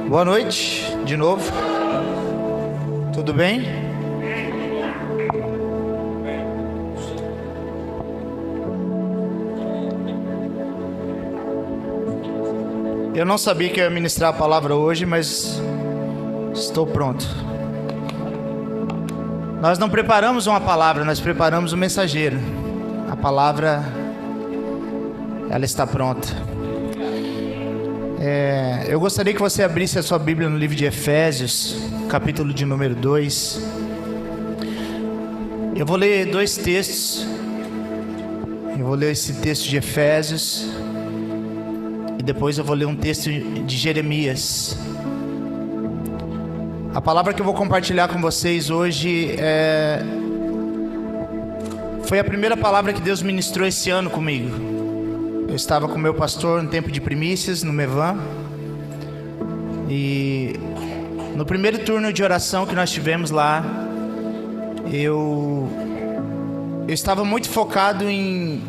Boa noite, de novo. Tudo bem? Eu não sabia que eu ia ministrar a palavra hoje, mas estou pronto. Nós não preparamos uma palavra, nós preparamos um mensageiro. A palavra, ela está pronta. Eu gostaria que você abrisse a sua Bíblia no livro de Efésios, capítulo de número 2. Eu vou ler dois textos. Eu vou ler esse texto de Efésios e depois eu vou ler um texto de Jeremias. A palavra que eu vou compartilhar com vocês hoje foi a primeira palavra que Deus ministrou esse ano comigo. Eu estava com o meu pastor no tempo de primícias, no Mevan. E no primeiro turno de oração que nós tivemos lá, eu estava muito focado em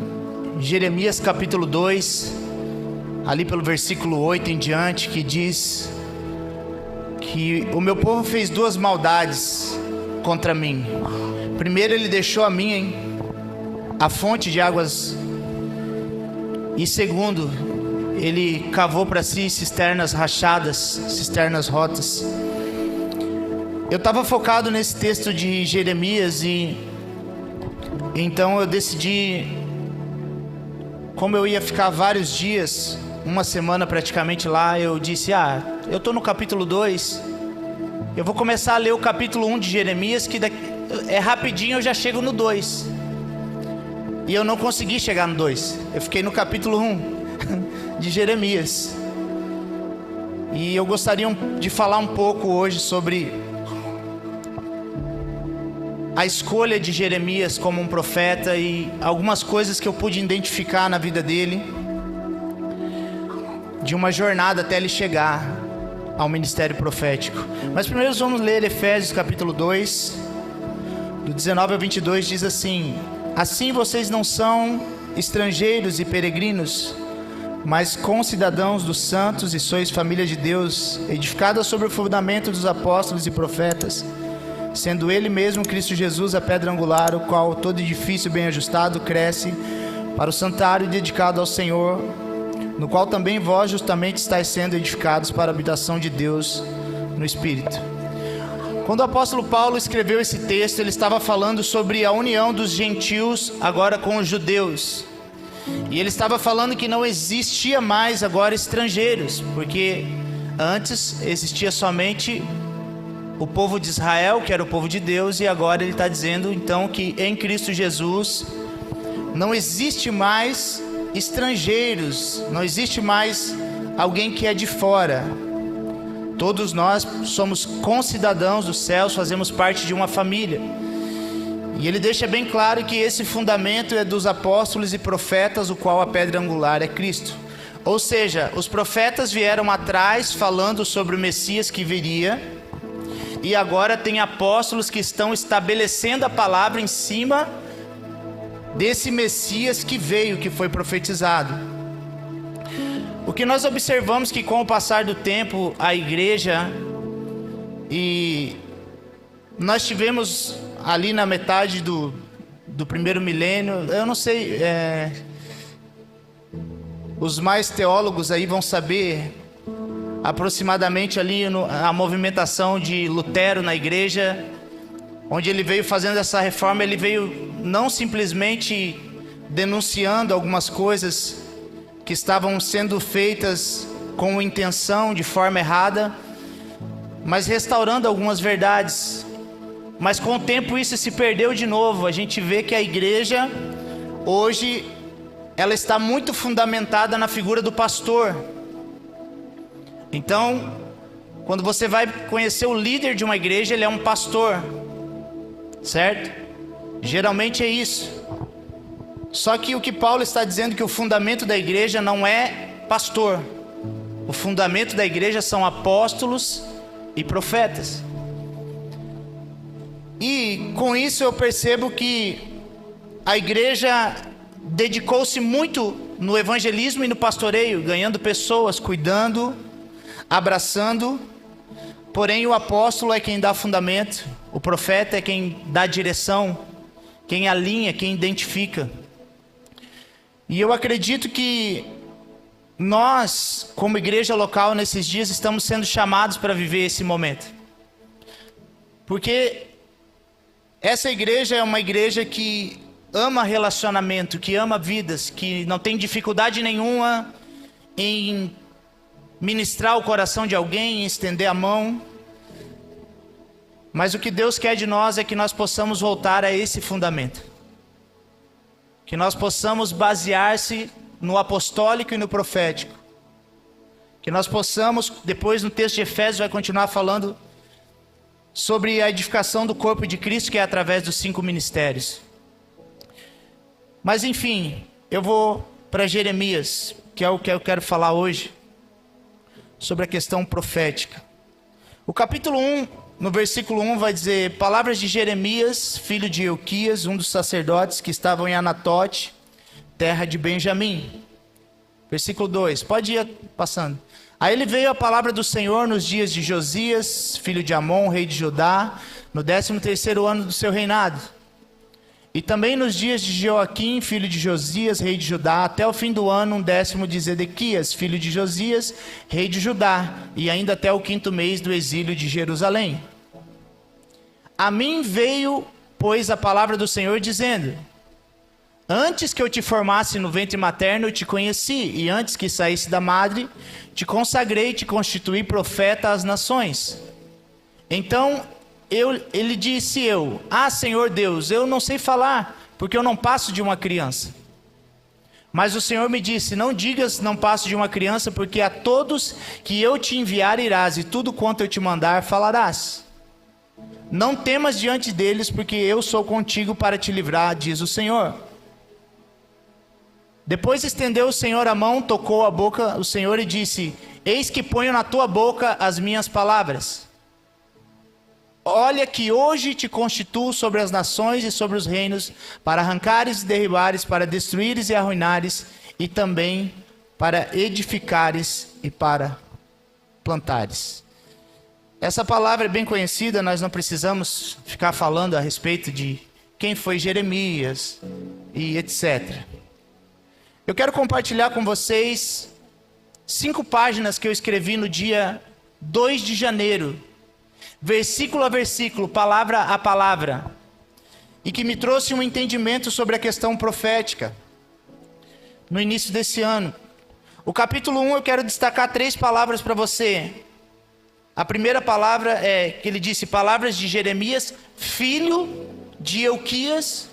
Jeremias capítulo 2, ali pelo versículo 8 em diante, que diz que o meu povo fez duas maldades contra mim. Primeiro, ele deixou a mim a fonte de águas. E segundo, ele cavou para si cisternas rachadas, cisternas rotas. Eu estava focado nesse texto de Jeremias e então eu decidi, como eu ia ficar vários dias, uma semana praticamente lá, eu disse, eu estou no capítulo 2, eu vou começar a ler o capítulo 1 de Jeremias, que é rapidinho, eu já chego no 2. E eu não consegui chegar no 2. Eu fiquei no capítulo 1 de Jeremias. E eu gostaria de falar um pouco hoje sobre a escolha de Jeremias como um profeta e algumas coisas que eu pude identificar na vida dele, de uma jornada até ele chegar ao ministério profético. Mas primeiro vamos ler Efésios capítulo 2, do 19 ao 22, diz assim: assim vocês não são estrangeiros e peregrinos, mas concidadãos dos santos e sois família de Deus, edificada sobre o fundamento dos apóstolos e profetas, sendo ele mesmo Cristo Jesus a pedra angular, o qual todo edifício bem ajustado cresce para o santuário dedicado ao Senhor, no qual também vós justamente estáis sendo edificados para a habitação de Deus no Espírito. Quando o apóstolo Paulo escreveu esse texto, ele estava falando sobre a união dos gentios agora com os judeus. E ele estava falando que não existia mais agora estrangeiros, porque antes existia somente o povo de Israel, que era o povo de Deus, e agora ele está dizendo então que em Cristo Jesus não existe mais estrangeiros, não existe mais alguém que é de fora. Todos nós somos concidadãos dos céus, fazemos parte de uma família. E ele deixa bem claro que esse fundamento é dos apóstolos e profetas, o qual a pedra angular é Cristo. Ou seja, os profetas vieram atrás falando sobre o Messias que viria, e agora tem apóstolos que estão estabelecendo a palavra em cima desse Messias que veio, que foi profetizado. O que nós observamos que com o passar do tempo, a igreja, e nós tivemos ali na metade do primeiro milênio, eu não sei, os mais teólogos aí vão saber, aproximadamente ali a movimentação de Lutero na igreja, onde ele veio fazendo essa reforma, ele veio não simplesmente denunciando algumas coisas que estavam sendo feitas com intenção, de forma errada, mas restaurando algumas verdades. Mas com o tempo isso se perdeu de novo. A gente vê que a igreja hoje ela está muito fundamentada na figura do pastor. Então, quando você vai conhecer o líder de uma igreja, ele é um pastor, certo? Geralmente é isso. Só que o que Paulo está dizendo que o fundamento da igreja não é pastor. O fundamento da igreja são apóstolos e profetas. E com isso eu percebo que a igreja dedicou-se muito no evangelismo e no pastoreio, ganhando pessoas, cuidando, abraçando, porém o apóstolo é quem dá fundamento, o profeta é quem dá direção, quem alinha, quem identifica. E eu acredito que nós, como igreja local, nesses dias, estamos sendo chamados para viver esse momento. Porque essa igreja é uma igreja que ama relacionamento, que ama vidas, que não tem dificuldade nenhuma em ministrar o coração de alguém, em estender a mão. Mas o que Deus quer de nós é que nós possamos voltar a esse fundamento. Que nós possamos basear-se no apostólico e no profético. Que nós possamos, depois no texto de Efésios vai continuar falando sobre a edificação do corpo de Cristo, que é através dos 5 ministérios. Mas enfim, eu vou para Jeremias, que é o que eu quero falar hoje, sobre a questão profética. O capítulo 1, no versículo 1 vai dizer: palavras de Jeremias, filho de Euquias, um dos sacerdotes que estavam em Anatote, terra de Benjamim. Versículo 2, pode ir passando. A ele veio a palavra do Senhor nos dias de Josias, filho de Amon, rei de Judá, no 13º ano do seu reinado. E também nos dias de Joaquim, filho de Josias, rei de Judá, até o fim do ano, 10º de Zedequias, filho de Josias, rei de Judá, e ainda até o 5º mês do exílio de Jerusalém. A mim veio, pois, a palavra do Senhor, dizendo: antes que eu te formasse no ventre materno, eu te conheci, e antes que saísse da madre, te consagrei e te constituí profeta às nações. Então ele disse: Senhor Deus, eu não sei falar, porque eu não passo de uma criança. Mas o Senhor me disse: não digas não passo de uma criança, porque a todos que eu te enviar irás, e tudo quanto eu te mandar falarás. Não temas diante deles, porque eu sou contigo para te livrar, diz o Senhor. Depois estendeu o Senhor a mão, tocou a boca o Senhor e disse: eis que ponho na tua boca as minhas palavras. Olha que hoje te constituo sobre as nações e sobre os reinos, para arrancares e derribares, para destruires e arruinares, e também para edificares e para plantares. Essa palavra é bem conhecida, nós não precisamos ficar falando a respeito de quem foi Jeremias e etc. Eu quero compartilhar com vocês 5 páginas que eu escrevi no dia 2 de janeiro, versículo a versículo, palavra a palavra, e que me trouxe um entendimento sobre a questão profética no início desse ano. O capítulo 1 eu quero destacar 3 palavras para você. A primeira palavra é que ele disse: palavras de Jeremias, filho de Euquias,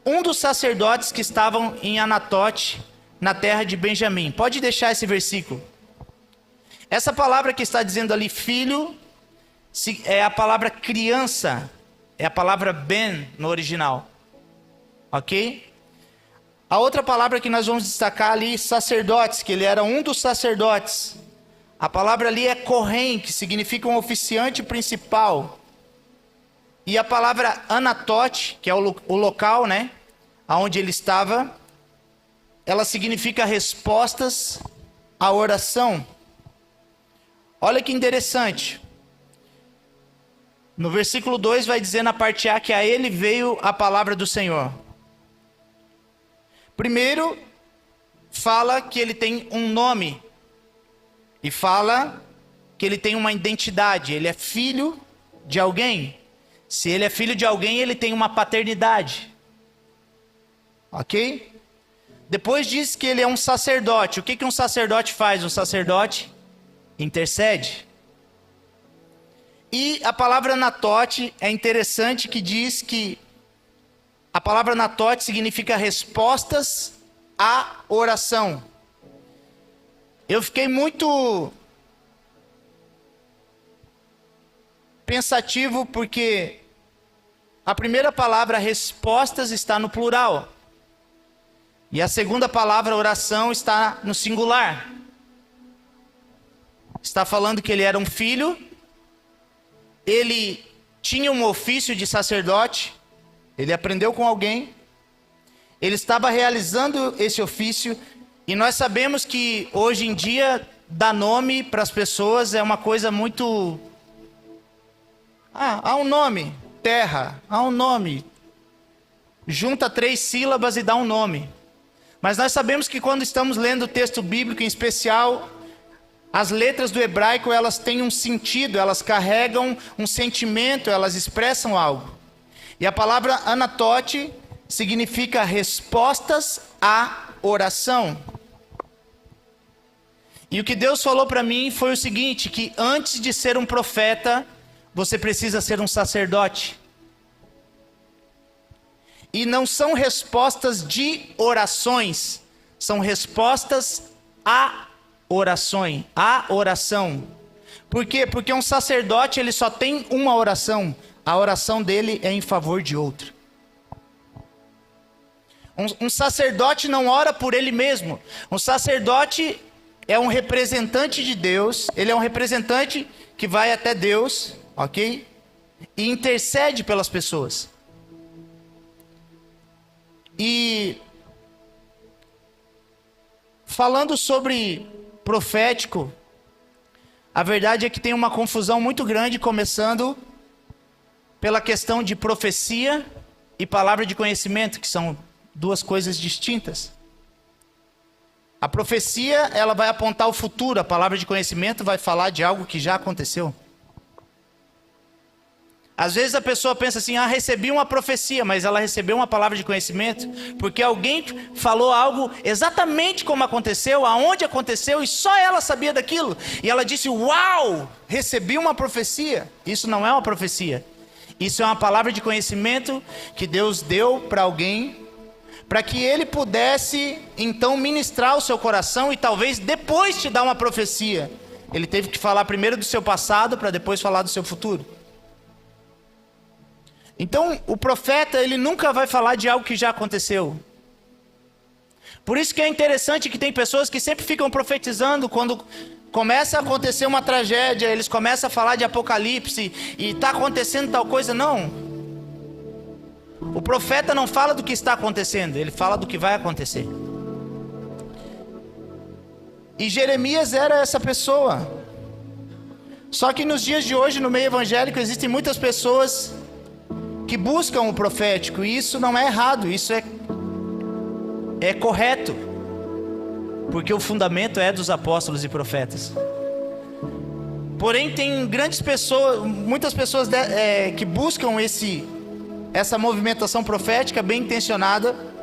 um dos sacerdotes que estavam em Anatote, na terra de Benjamim. Pode deixar esse versículo. Essa palavra que está dizendo ali, filho, é a palavra criança, é a palavra ben no original, ok? A outra palavra que nós vamos destacar ali, sacerdotes, que ele era um dos sacerdotes. A palavra ali é kohen, que significa um oficiante principal. E a palavra Anatote, que é o local, né, aonde ele estava, ela significa respostas à oração. Olha que interessante. No versículo 2 vai dizer na parte A que a ele veio a palavra do Senhor. Primeiro, fala que ele tem um nome. E fala que ele tem uma identidade. Ele é filho de alguém. Se ele é filho de alguém, ele tem uma paternidade. Ok? Depois diz que ele é um sacerdote. O que um sacerdote faz? Um sacerdote intercede. E a palavra Natote é interessante, que diz que a palavra Natote significa respostas à oração. Eu fiquei muito pensativo porque a primeira palavra respostas está no plural. E a segunda palavra oração está no singular. Está falando que ele era um filho. Ele tinha um ofício de sacerdote, ele aprendeu com alguém, ele estava realizando esse ofício, e nós sabemos que hoje em dia dar nome para as pessoas é uma coisa muito... há um nome, terra, há um nome. Junta 3 sílabas e dá um nome. Mas nós sabemos que quando estamos lendo o texto bíblico, em especial, as letras do hebraico, elas têm um sentido, elas carregam um sentimento, elas expressam algo. E a palavra anatote significa respostas à oração. E o que Deus falou para mim foi o seguinte, que antes de ser um profeta, você precisa ser um sacerdote. E não são respostas de orações, são respostas à oração. Por quê? Porque um sacerdote, ele só tem uma oração. A oração dele é em favor de outro. Um sacerdote não ora por ele mesmo. Um sacerdote é um representante de Deus. Ele é um representante que vai até Deus, ok? E intercede pelas pessoas. E falando sobre profético, a verdade é que tem uma confusão muito grande, começando pela questão de profecia e palavra de conhecimento, que são 2 coisas distintas. A profecia, ela vai apontar o futuro, a palavra de conhecimento vai falar de algo que já aconteceu. Às vezes a pessoa pensa assim, recebi uma profecia, mas ela recebeu uma palavra de conhecimento, porque alguém falou algo exatamente como aconteceu, aonde aconteceu, e só ela sabia daquilo. E ela disse, uau, recebi uma profecia. Isso não é uma profecia. Isso é uma palavra de conhecimento que Deus deu para alguém, para que ele pudesse então ministrar o seu coração e talvez depois te dar uma profecia. Ele teve que falar primeiro do seu passado, para depois falar do seu futuro. Então, o profeta, ele nunca vai falar de algo que já aconteceu. Por isso que é interessante que tem pessoas que sempre ficam profetizando quando começa a acontecer uma tragédia, eles começam a falar de apocalipse e está acontecendo tal coisa. Não. O profeta não fala do que está acontecendo, ele fala do que vai acontecer. E Jeremias era essa pessoa. Só que nos dias de hoje, no meio evangélico, existem muitas pessoas que buscam o profético, e isso não é errado, isso é correto, porque o fundamento é dos apóstolos e profetas. Porém, tem muitas pessoas que buscam essa movimentação profética bem intencionada.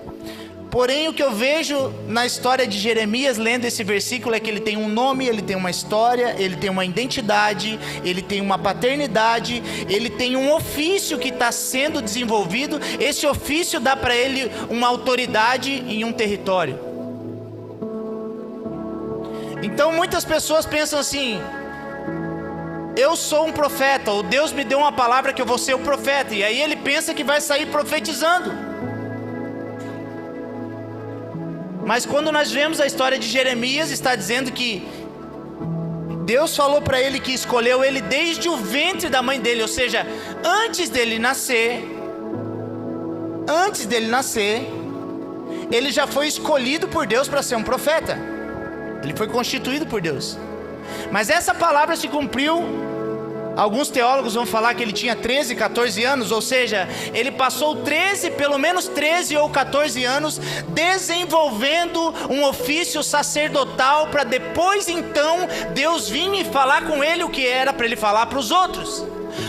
Porém, o que eu vejo na história de Jeremias, lendo esse versículo, é que ele tem um nome, ele tem uma história, ele tem uma identidade, ele tem uma paternidade, ele tem um ofício que está sendo desenvolvido. Esse ofício dá para ele uma autoridade em um território. Então, muitas pessoas pensam assim, eu sou um profeta, ou Deus me deu uma palavra que eu vou ser o profeta, e aí ele pensa que vai sair profetizando. Mas quando nós vemos a história de Jeremias, está dizendo que Deus falou para ele que escolheu ele desde o ventre da mãe dele, ou seja, antes dele nascer, ele já foi escolhido por Deus para ser um profeta. Ele foi constituído por Deus. Mas essa palavra se cumpriu. Alguns teólogos vão falar que ele tinha 13, 14 anos, ou seja, ele passou pelo menos 13 ou 14 anos desenvolvendo um ofício sacerdotal, para depois então Deus vir e falar com ele o que era para ele falar para os outros.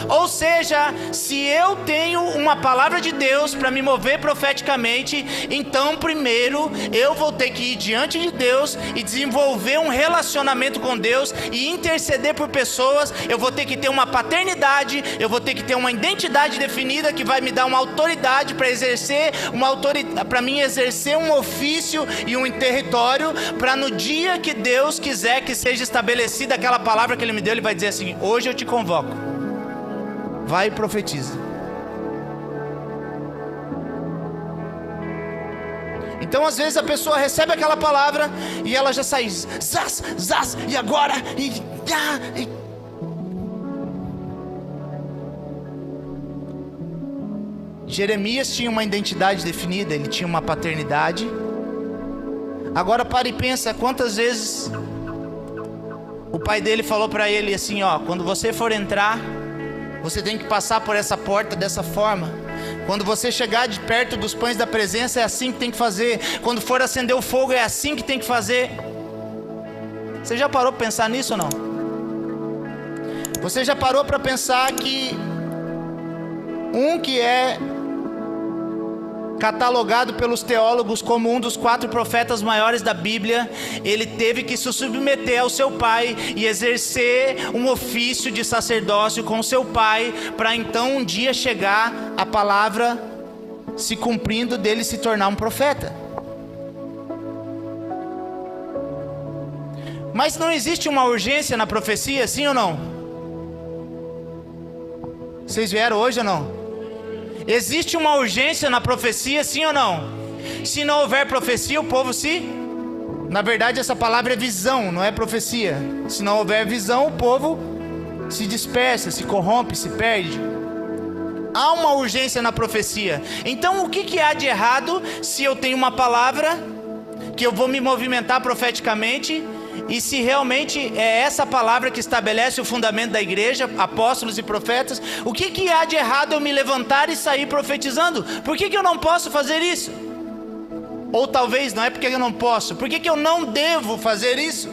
Ou seja, se eu tenho uma palavra de Deus para me mover profeticamente, então primeiro eu vou ter que ir diante de Deus e desenvolver um relacionamento com Deus e interceder por pessoas. Eu vou ter que ter uma paternidade, eu vou ter que ter uma identidade definida que vai me dar uma autoridade para exercer para mim exercer um ofício e um território, para no dia que Deus quiser que seja estabelecida aquela palavra que Ele me deu, Ele vai dizer assim: hoje eu te convoco. Vai e profetiza. Então às vezes a pessoa recebe aquela palavra e ela já sai zaz, e agora Jeremias tinha uma identidade definida, ele tinha uma paternidade. Agora para e pensa, quantas vezes o pai dele falou para ele assim, ó, quando você for entrar, você tem que passar por essa porta dessa forma. Quando você chegar de perto dos pães da presença, é assim que tem que fazer. Quando for acender o fogo, é assim que tem que fazer. Você já parou para pensar nisso ou não? Você já parou para pensar que que é catalogado pelos teólogos como um dos 4 profetas maiores da Bíblia, ele teve que se submeter ao seu pai e exercer um ofício de sacerdócio com seu pai, para então um dia chegar a palavra se cumprindo dele se tornar um profeta. Mas não existe uma urgência na profecia, sim ou não? Vocês vieram hoje ou não? Existe uma urgência na profecia, sim ou não? Se não houver profecia, o povo Na verdade, essa palavra é visão, não é profecia. Se não houver visão, o povo se dispersa, se corrompe, se perde. Há uma urgência na profecia. Então, o que há de errado se eu tenho uma palavra que eu vou me movimentar profeticamente, e se realmente é essa palavra que estabelece o fundamento da igreja, apóstolos e profetas, o que há de errado eu me levantar e sair profetizando? Por que eu não posso fazer isso? Ou talvez não é porque eu não posso, por que eu não devo fazer isso?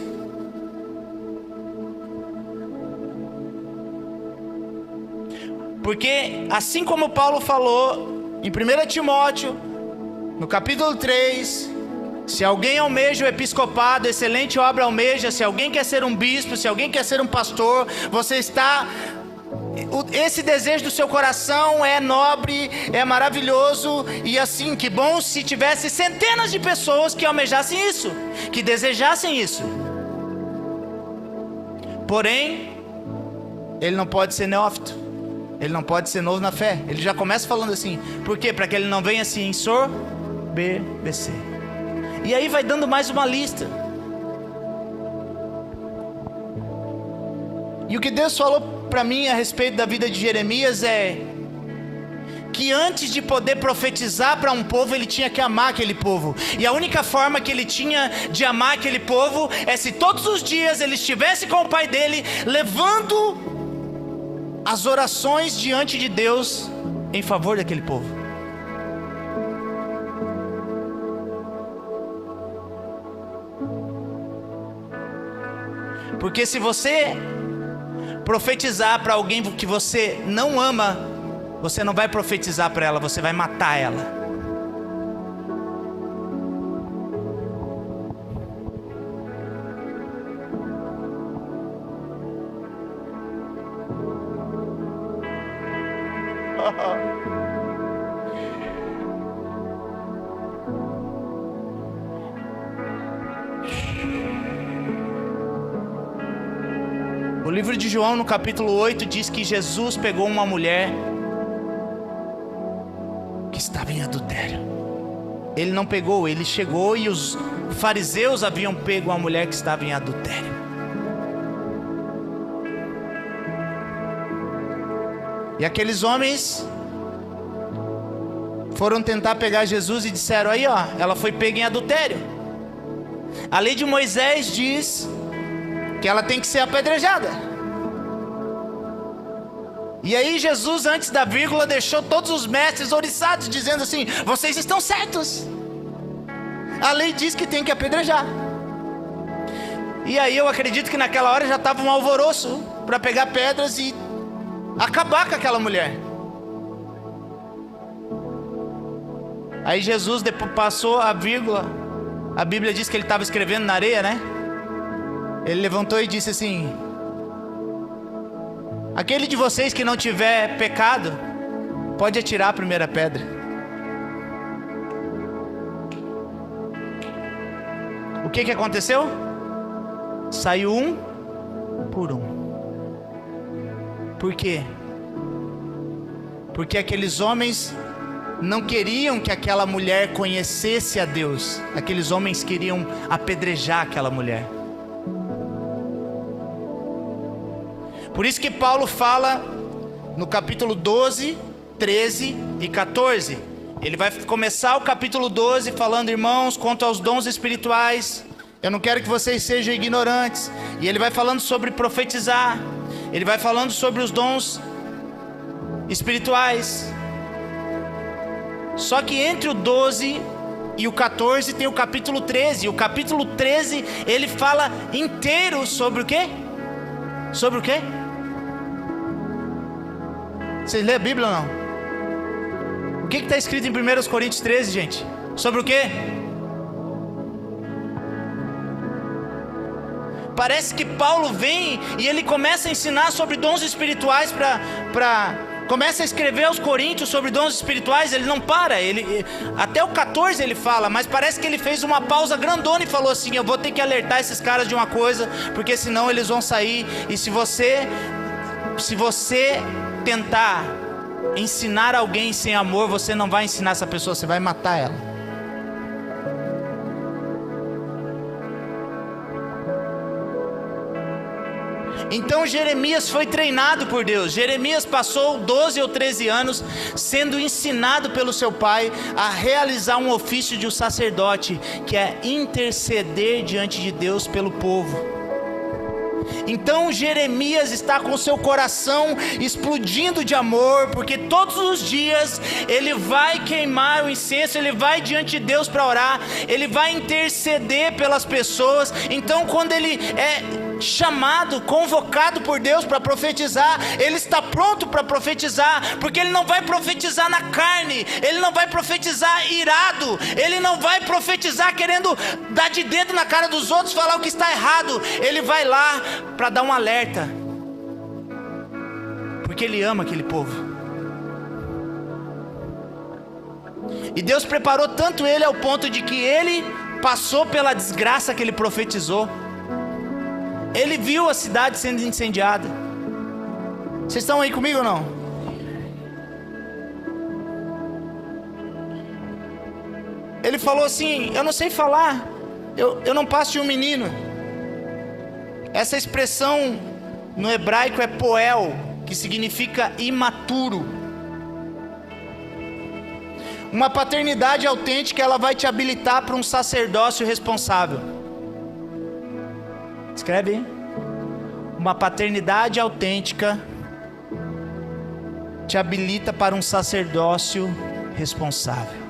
Porque assim como Paulo falou em 1 Timóteo, no capítulo 3, se alguém almeja o episcopado, excelente obra almeja. Se alguém quer ser um bispo, se alguém quer ser um pastor, esse desejo do seu coração é nobre, é maravilhoso. E assim, que bom se tivesse centenas de pessoas que almejassem isso, que desejassem isso. Porém, ele não pode ser neófito, ele não pode ser novo na fé. Ele já começa falando assim, por quê? Para que ele não venha se ensoberbecer. E aí vai dando mais uma lista. E o que Deus falou para mim a respeito da vida de Jeremias é que antes de poder profetizar para um povo, ele tinha que amar aquele povo. E a única forma que ele tinha de amar aquele povo é se todos os dias ele estivesse com o pai dele, levando as orações diante de Deus em favor daquele povo. Porque se você profetizar para alguém que você não ama, você não vai profetizar para ela, você vai matar ela. O livro de João, no capítulo 8, diz que Jesus pegou uma mulher que estava em adultério. Ele não pegou, ele chegou e os fariseus haviam pego uma mulher que estava em adultério. E aqueles homens foram tentar pegar Jesus e disseram, aí ó, ela foi pega em adultério. A lei de Moisés diz que ela tem que ser apedrejada. E aí Jesus, antes da vírgula, deixou todos os mestres ouriçados, dizendo assim, vocês estão certos, a lei diz que tem que apedrejar. E aí eu acredito que naquela hora já estava um alvoroço para pegar pedras e acabar com aquela mulher. Aí Jesus, depois passou a vírgula, a Bíblia diz que ele estava escrevendo na areia, né? Ele levantou e disse assim, aquele de vocês que não tiver pecado, pode atirar a primeira pedra. O que aconteceu? Saiu um por um. Por quê? Porque aqueles homens não queriam que aquela mulher conhecesse a Deus. Aqueles homens queriam apedrejar aquela mulher. Por isso que Paulo fala no capítulo 12, 13 e 14. Ele vai começar o capítulo 12 falando, irmãos, quanto aos dons espirituais, Eu não quero que vocês sejam ignorantes. E ele vai falando sobre profetizar. Ele vai falando sobre os dons espirituais. Só que entre o 12 e o 14 tem o capítulo 13. E o capítulo 13, ele fala inteiro sobre o quê? Sobre o quê? Vocês lêem a Bíblia ou não? O que está escrito em 1 Coríntios 13, gente? Sobre o quê? Parece que Paulo vem e ele começa a ensinar sobre dons espirituais começa a escrever aos Coríntios sobre dons espirituais. Ele não para, até o 14 ele fala, mas parece que ele fez uma pausa grandona e falou assim: eu vou ter que alertar esses caras de uma coisa, porque senão eles vão sair. E se você tentar ensinar alguém sem amor, você não vai ensinar essa pessoa, você vai matar ela. Então Jeremias foi treinado por Deus. Jeremias passou 12 ou 13 anos sendo ensinado pelo seu pai a realizar um ofício de um sacerdote, que é interceder diante de Deus pelo povo. Então Jeremias está com seu coração explodindo de amor, porque todos os dias ele vai queimar o incenso, ele vai diante de Deus para orar, ele vai interceder pelas pessoas. Então quando ele é chamado, convocado por Deus para profetizar, ele está pronto para profetizar, porque ele não vai profetizar na carne, ele não vai profetizar irado, ele não vai profetizar querendo dar de dedo na cara dos outros, falar o que está errado. Ele vai lá para dar um alerta, porque ele ama aquele povo. E Deus preparou tanto ele ao ponto de que ele passou pela desgraça que ele profetizou. Ele viu a cidade sendo incendiada. Vocês estão aí comigo ou não? Ele falou assim: eu não sei falar, eu não passo de um menino. Essa expressão no hebraico é poel, que significa imaturo. Uma paternidade autêntica, ela vai te habilitar para um sacerdócio responsável. Escreve aí. Uma paternidade autêntica te habilita para um sacerdócio responsável.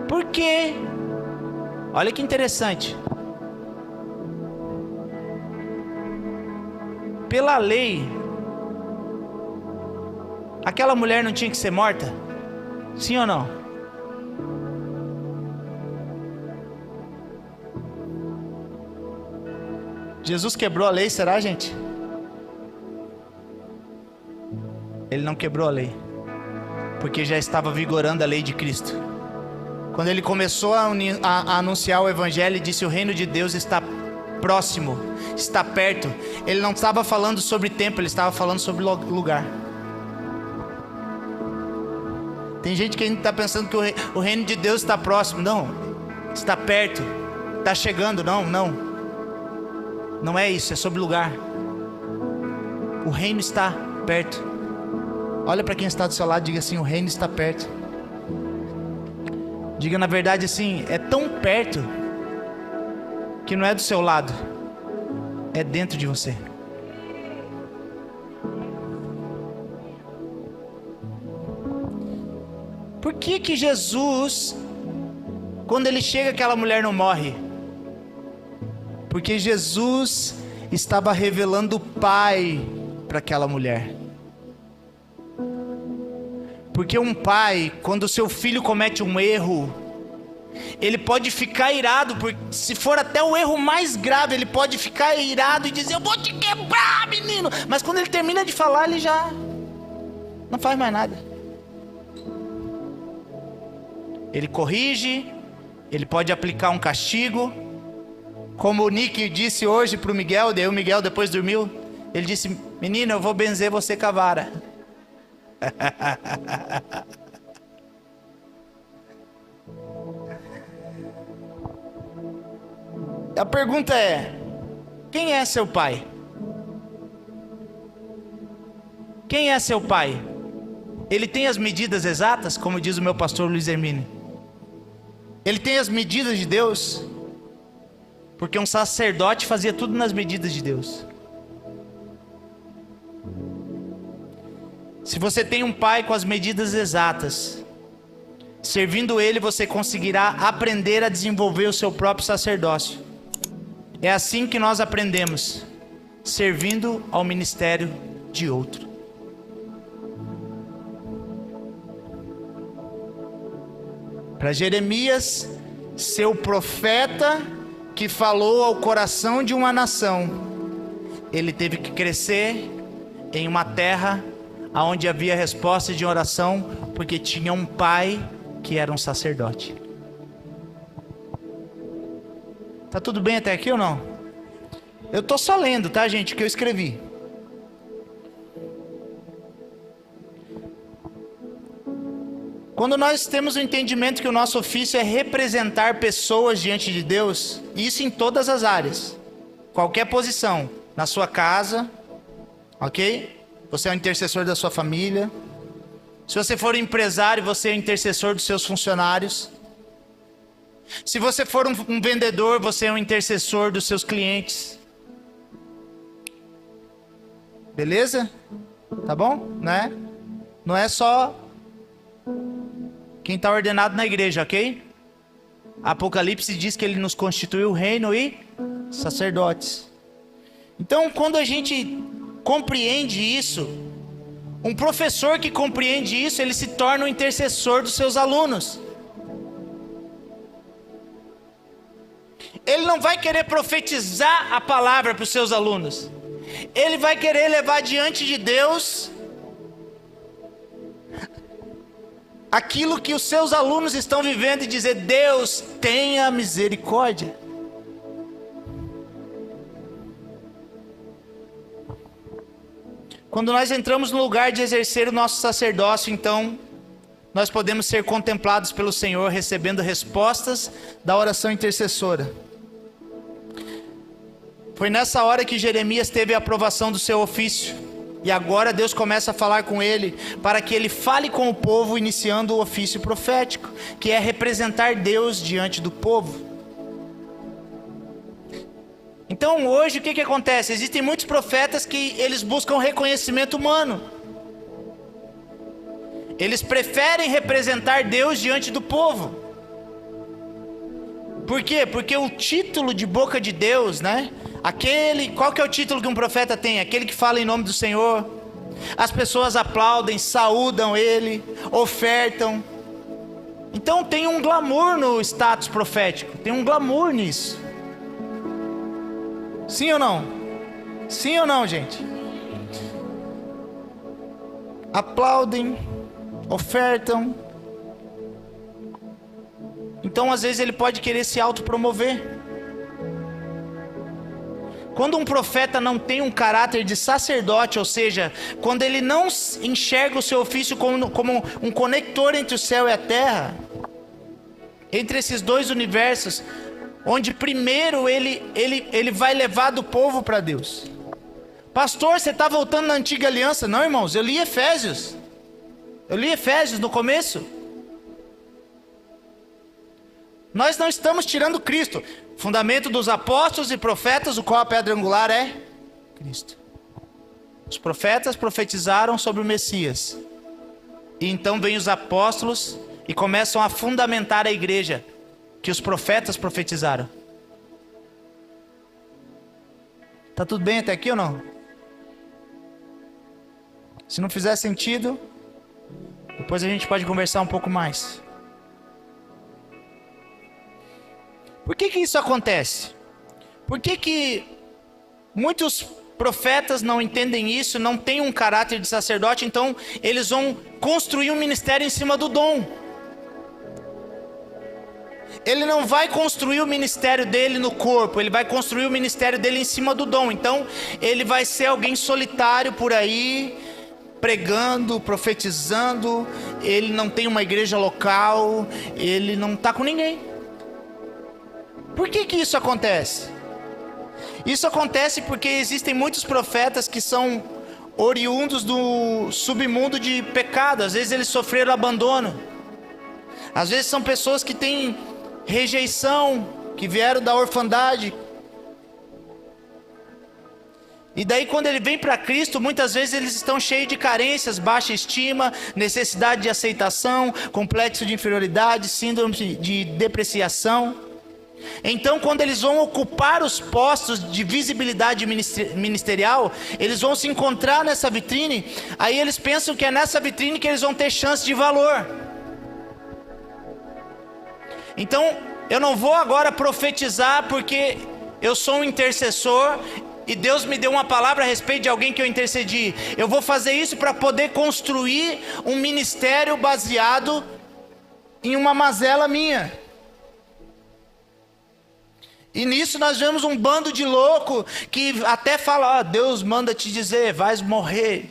Por quê? Olha que interessante. Pela lei, aquela mulher não tinha que ser morta? Sim ou não? Jesus quebrou a lei, será, gente? Ele não quebrou a lei, porque já estava vigorando a lei de Cristo. Quando ele começou a anunciar o evangelho, ele disse: o reino de Deus está próximo, está perto. Ele não estava falando sobre tempo, ele estava falando sobre lugar. Tem gente que ainda está pensando que o reino de Deus está próximo. Não, está perto, está chegando. Não é isso, é sobre lugar. O reino está perto. Olha para quem está do seu lado e diga assim: o reino está perto. Diga, na verdade, assim, é tão perto que não é do seu lado, é dentro de você. Por que Jesus, quando ele chega, aquela mulher não morre? Porque Jesus estava revelando o Pai para aquela mulher. Porque um pai, quando o seu filho comete um erro, ele pode ficar irado, porque se for até o erro mais grave, ele pode ficar irado e dizer: eu vou te quebrar, menino. Mas quando ele termina de falar, ele já não faz mais nada. Ele corrige, ele pode aplicar um castigo. Como o Nick disse hoje para o Miguel, daí o Miguel depois dormiu, ele disse: menino, eu vou benzer você com a vara. A pergunta é: quem é seu pai? Quem é seu pai? Ele tem as medidas exatas, como diz o meu pastor Luiz Hermínio? Ele tem as medidas de Deus, porque um sacerdote fazia tudo nas medidas de Deus. Se você tem um pai com as medidas exatas, servindo ele, você conseguirá aprender a desenvolver o seu próprio sacerdócio. É assim que nós aprendemos, servindo ao ministério de outro. Para Jeremias ser o profeta que falou ao coração de uma nação, ele teve que crescer em uma terra onde havia resposta de oração, porque tinha um pai que era um sacerdote. Tá tudo bem até aqui ou não? Eu tô só lendo, tá, gente, o que eu escrevi. Quando nós temos o entendimento que o nosso ofício é representar pessoas diante de Deus, isso em todas as áreas, qualquer posição, na sua casa, ok? Você é o intercessor da sua família. Se você for um empresário, você é o intercessor dos seus funcionários. Se você for um vendedor, você é o intercessor dos seus clientes. Beleza? Tá bom? Né? Não é só quem está ordenado na igreja, ok? Apocalipse diz que ele nos constituiu reino e sacerdotes. Então, quando a gente compreende isso, um professor que compreende isso, ele se torna um intercessor dos seus alunos. Ele não vai querer profetizar a palavra para os seus alunos. Ele vai querer levar diante de Deus aquilo que os seus alunos estão vivendo e dizer: Deus, tenha misericórdia. Quando nós entramos no lugar de exercer o nosso sacerdócio, então, nós podemos ser contemplados pelo Senhor, recebendo respostas da oração intercessora. Foi nessa hora que Jeremias teve a aprovação do seu ofício. E agora Deus começa a falar com ele, para que ele fale com o povo, iniciando o ofício profético, que é representar Deus diante do povo. Então hoje o que acontece? Existem muitos profetas que eles buscam reconhecimento humano. Eles preferem representar Deus diante do povo. Por quê? Porque o título de boca de Deus, né? Qual que é o título que um profeta tem? Aquele que fala em nome do Senhor. As pessoas aplaudem, saúdam ele, ofertam. Então tem um glamour no status profético, tem um glamour nisso. Sim ou não? Sim ou não, gente? Aplaudem, ofertam. Então às vezes ele pode querer se autopromover. Quando um profeta não tem um caráter de sacerdote, ou seja, quando ele não enxerga o seu ofício como um conector entre o céu e a terra, entre esses dois universos, onde primeiro ele vai levar do povo para Deus. Pastor, você está voltando na antiga aliança? Não, irmãos, eu li Efésios. Eu li Efésios no começo. Nós não estamos tirando Cristo. Fundamento dos apóstolos e profetas, o qual a pedra angular é Cristo. Os profetas profetizaram sobre o Messias. E então vêm os apóstolos e começam a fundamentar a igreja que os profetas profetizaram. Tá tudo bem até aqui ou não? Se não fizer sentido, depois a gente pode conversar um pouco mais. Por que isso acontece? Por que muitos profetas não entendem isso, não têm um caráter de sacerdote, então eles vão construir um ministério em cima do dom. Ele não vai construir o ministério dele no corpo, ele vai construir o ministério dele em cima do dom. Então ele vai ser alguém solitário por aí, pregando, profetizando. Ele não tem uma igreja local, ele não está com ninguém. Por que isso acontece? Isso acontece porque existem muitos profetas que são oriundos do submundo de pecado. Às vezes eles sofreram abandono. Às vezes são pessoas que têm rejeição, que vieram da orfandade. E daí quando ele vem para Cristo, muitas vezes eles estão cheios de carências, baixa estima, necessidade de aceitação, complexo de inferioridade, síndrome de depreciação. Então quando eles vão ocupar os postos de visibilidade ministerial, eles vão se encontrar nessa vitrine, aí eles pensam que é nessa vitrine que eles vão ter chance de valor. Então eu não vou agora profetizar porque eu sou um intercessor e Deus me deu uma palavra a respeito de alguém que eu intercedi. Eu vou fazer isso para poder construir um ministério baseado em uma mazela minha. E nisso nós vemos um bando de louco que até fala, Deus manda te dizer, vais morrer.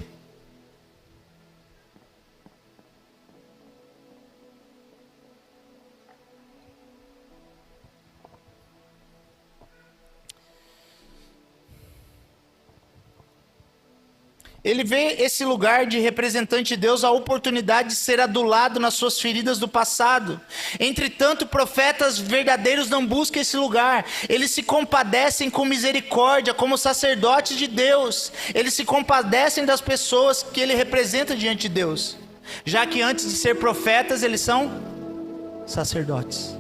Ele vê esse lugar de representante de Deus, a oportunidade de ser adulado nas suas feridas do passado. Entretanto, profetas verdadeiros não buscam esse lugar. Eles se compadecem com misericórdia, como sacerdotes de Deus. Eles se compadecem das pessoas que ele representa diante de Deus. Já que antes de ser profetas, eles são sacerdotes.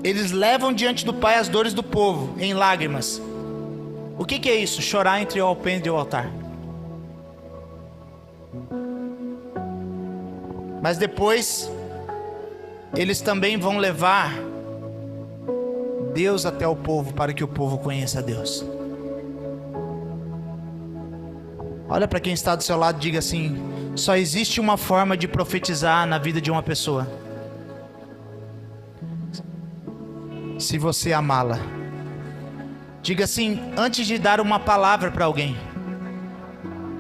Eles levam diante do Pai as dores do povo, em lágrimas. O que é isso? Chorar entre o alpendre e o altar. Mas depois, eles também vão levar Deus até o povo, para que o povo conheça Deus. Olha para quem está do seu lado e diga assim: só existe uma forma de profetizar na vida de uma pessoa: se você amá-la. Diga assim: antes de dar uma palavra para alguém,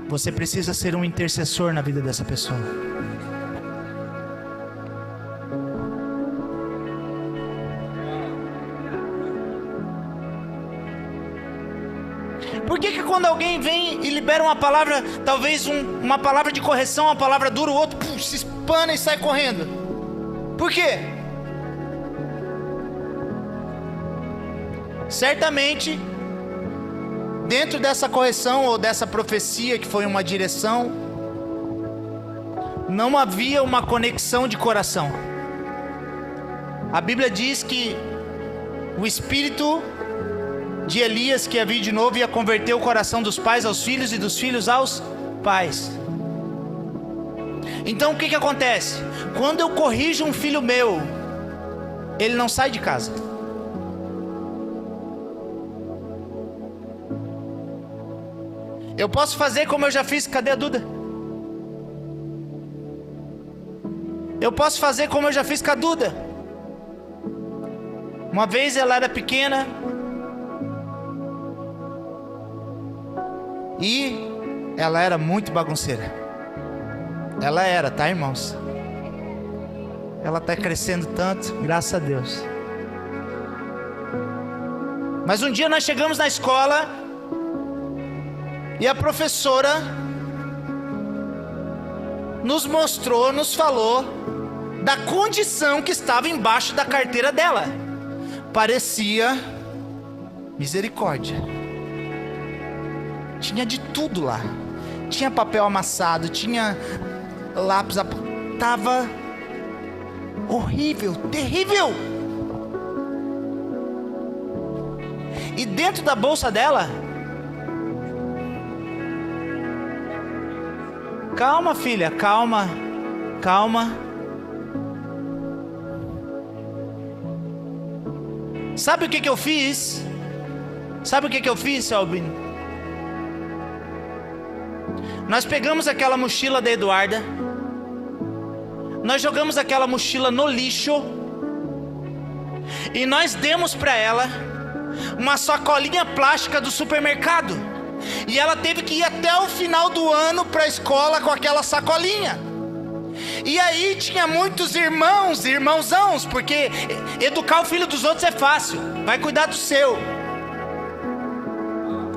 você precisa ser um intercessor na vida dessa pessoa. Por que quando alguém vem e libera uma palavra, talvez uma palavra de correção, uma palavra dura, o outro se espana e sai correndo? Por quê? Certamente, dentro dessa correção ou dessa profecia que foi uma direção, não havia uma conexão de coração. A Bíblia diz que o espírito de Elias que ia vir de novo ia converter o coração dos pais aos filhos e dos filhos aos pais. Então o que acontece? Quando eu corrijo um filho meu, ele não sai de casa. Eu posso fazer como eu já fiz. Cadê a Duda? Eu posso fazer como eu já fiz com a Duda. Uma vez ela era pequena e ela era muito bagunceira. Ela era, tá, irmãos? Ela está crescendo tanto, graças a Deus. Mas um dia nós chegamos na escola e a professora nos mostrou, nos falou da condição que estava embaixo da carteira dela. Parecia misericórdia. Tinha de tudo lá. Tinha papel amassado, tinha lápis, tava horrível, terrível. E dentro da bolsa dela, calma, filha, calma, calma. Sabe o que eu fiz? Sabe o que eu fiz, Albino? Nós pegamos aquela mochila da Eduarda, nós jogamos aquela mochila no lixo e nós demos para ela uma sacolinha plástica do supermercado. E ela teve que ir até o final do ano para a escola com aquela sacolinha. E aí tinha muitos irmãozãos, porque educar o filho dos outros é fácil. Vai cuidar do seu.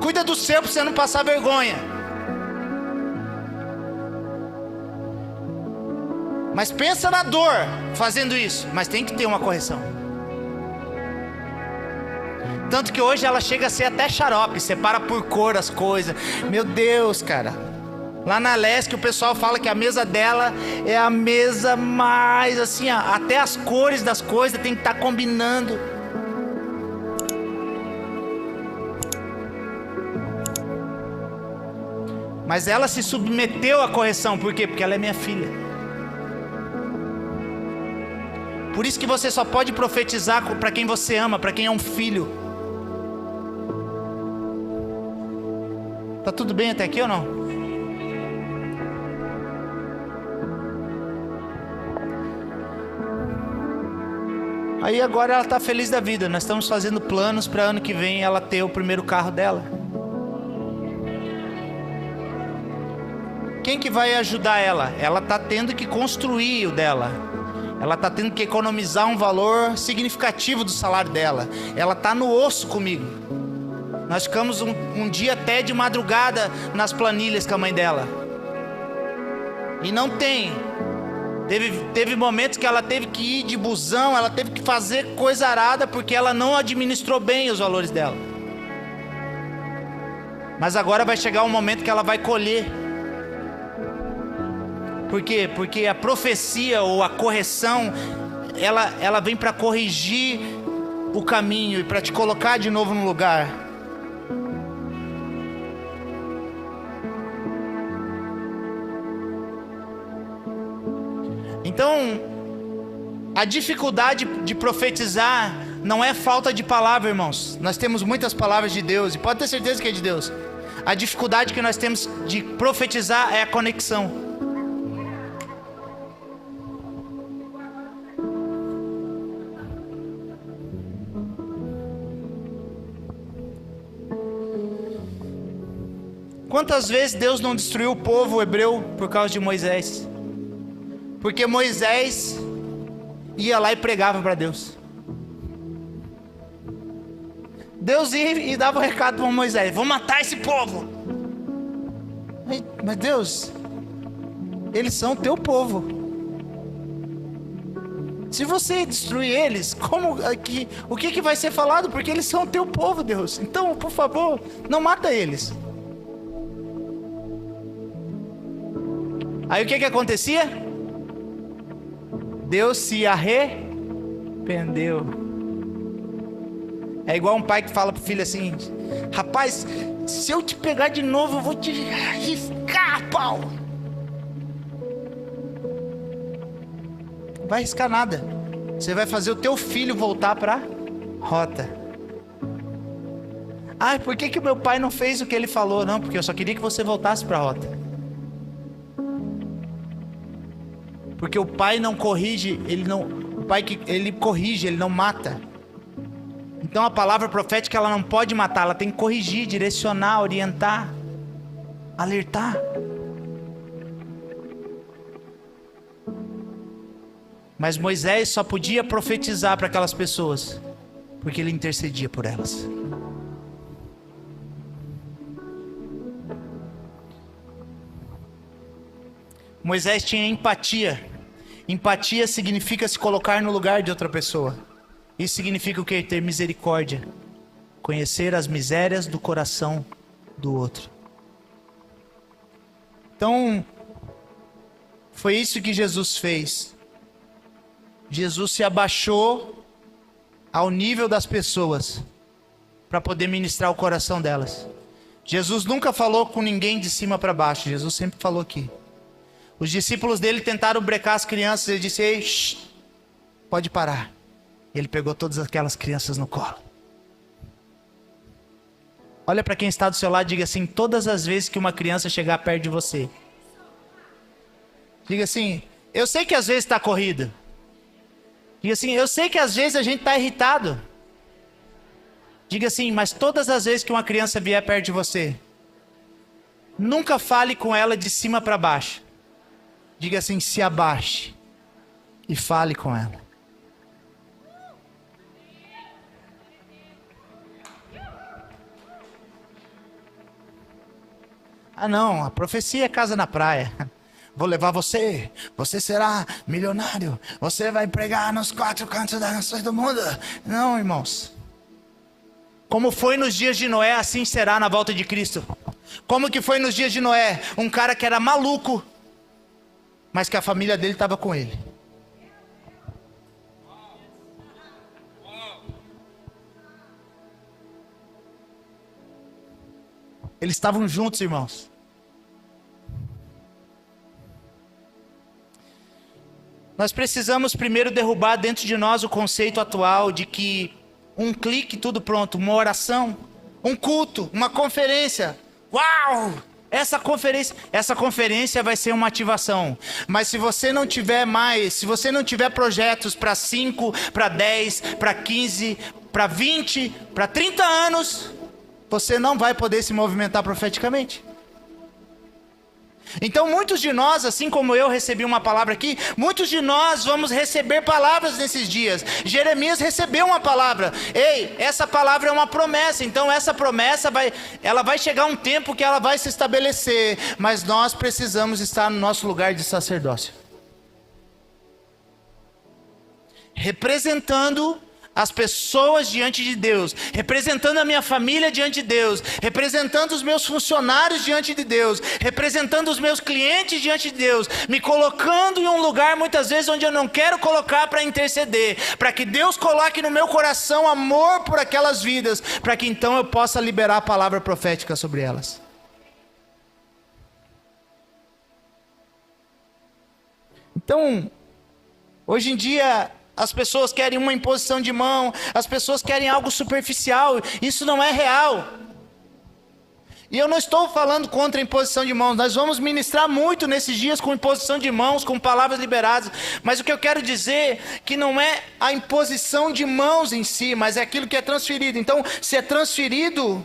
Cuida do seu para você não passar vergonha. Mas pensa na dor fazendo isso. Mas tem que ter uma correção. Tanto que hoje ela chega a ser até xarope, separa por cor as coisas. Meu Deus, cara. Lá na Lesc o pessoal fala que a mesa dela é a mesa mais assim, até as cores das coisas tem que estar combinando. Mas ela se submeteu à correção, por quê? Porque ela é minha filha. Por isso que você só pode profetizar para quem você ama, para quem é um filho. Tá tudo bem até aqui ou não? Aí agora ela tá feliz da vida. Nós estamos fazendo planos para ano que vem ela ter o primeiro carro dela. Quem que vai ajudar ela? Ela tá tendo que construir o dela. Ela tá tendo que economizar um valor significativo do salário dela. Ela tá no osso comigo. Nós ficamos um dia até de madrugada nas planilhas com a mãe dela. E não tem. Teve momentos que ela teve que ir de busão, ela teve que fazer coisa arada porque ela não administrou bem os valores dela. Mas agora vai chegar um momento que ela vai colher. Por quê? Porque a profecia ou a correção, ela vem para corrigir o caminho e para te colocar de novo no lugar. Então, a dificuldade de profetizar não é falta de palavra, irmãos. Nós temos muitas palavras de Deus e pode ter certeza que é de Deus. A dificuldade que nós temos de profetizar é a conexão. Quantas vezes Deus não destruiu o povo hebreu por causa de Moisés? Porque Moisés ia lá e pregava para Deus. Deus ia e dava um recado para Moisés: vou matar esse povo. Mas Deus, eles são teu povo. Se você destruir eles, o que vai ser falado? Porque eles são teu povo, Deus. Então, por favor, não mata eles. Aí o que acontecia? Deus se arrependeu. É igual um pai que fala pro filho assim: rapaz, se eu te pegar de novo, eu vou te riscar, pau. Não vai riscar nada. Você vai fazer o teu filho voltar pra rota. Ah, por que o meu pai não fez o que ele falou? Não, porque eu só queria que você voltasse pra rota. Porque o pai não corrige, ele corrige, ele não mata. Então a palavra profética ela não pode matar, ela tem que corrigir, direcionar, orientar, alertar. Mas Moisés só podia profetizar para aquelas pessoas porque ele intercedia por elas. Moisés tinha empatia. Empatia significa se colocar no lugar de outra pessoa. Isso significa o quê? Ter misericórdia. Conhecer as misérias do coração do outro. Então, foi isso que Jesus fez. Jesus se abaixou ao nível das pessoas para poder ministrar o coração delas. Jesus nunca falou com ninguém de cima para baixo. Jesus sempre falou aqui. Os discípulos dele tentaram brecar as crianças. Ele disse: ei, pode parar. Ele pegou todas aquelas crianças no colo. Olha para quem está do seu lado e diga assim: todas as vezes que uma criança chegar perto de você, diga assim: eu sei que às vezes está corrido. Diga assim: eu sei que às vezes a gente está irritado. Diga assim: mas todas as vezes que uma criança vier perto de você, nunca fale com ela de cima para baixo. Diga assim: se abaixe e fale com ela. Ah não, a profecia é casa na praia. vou levar você será milionário, você vai pregar nos 4 cantos das nações do mundo. Não, irmãos. Como foi nos dias de Noé, assim será na volta de Cristo. Como que foi nos dias de Noé? Um cara que era maluco, mas que a família dele estava com ele. Eles estavam juntos, irmãos. Nós precisamos primeiro derrubar dentro de nós o conceito atual de que um clique, tudo pronto, uma oração, um culto, uma conferência. Uau! Essa conferência vai ser uma ativação. Mas se você não tiver mais, se você não tiver projetos para 5, para 10, para 15, para 20, para 30 anos, você não vai poder se movimentar profeticamente. Então muitos de nós, assim como eu recebi uma palavra aqui, muitos de nós vamos receber palavras nesses dias. Jeremias recebeu uma palavra. Ei, essa palavra é uma promessa. Então essa promessa ela vai chegar um tempo que ela vai se estabelecer. Mas nós precisamos estar no nosso lugar de sacerdócio, representando as pessoas diante de Deus, representando a minha família diante de Deus, representando os meus funcionários diante de Deus, representando os meus clientes diante de Deus, me colocando em um lugar muitas vezes onde eu não quero colocar para interceder, para que Deus coloque no meu coração amor por aquelas vidas, para que então eu possa liberar a palavra profética sobre elas. Então, hoje em dia, as pessoas querem uma imposição de mão, as pessoas querem algo superficial, isso não é real. E eu não estou falando contra a imposição de mãos, nós vamos ministrar muito nesses dias com imposição de mãos, com palavras liberadas, mas o que eu quero dizer que não é a imposição de mãos em si, mas é aquilo que é transferido. Então, se é transferido,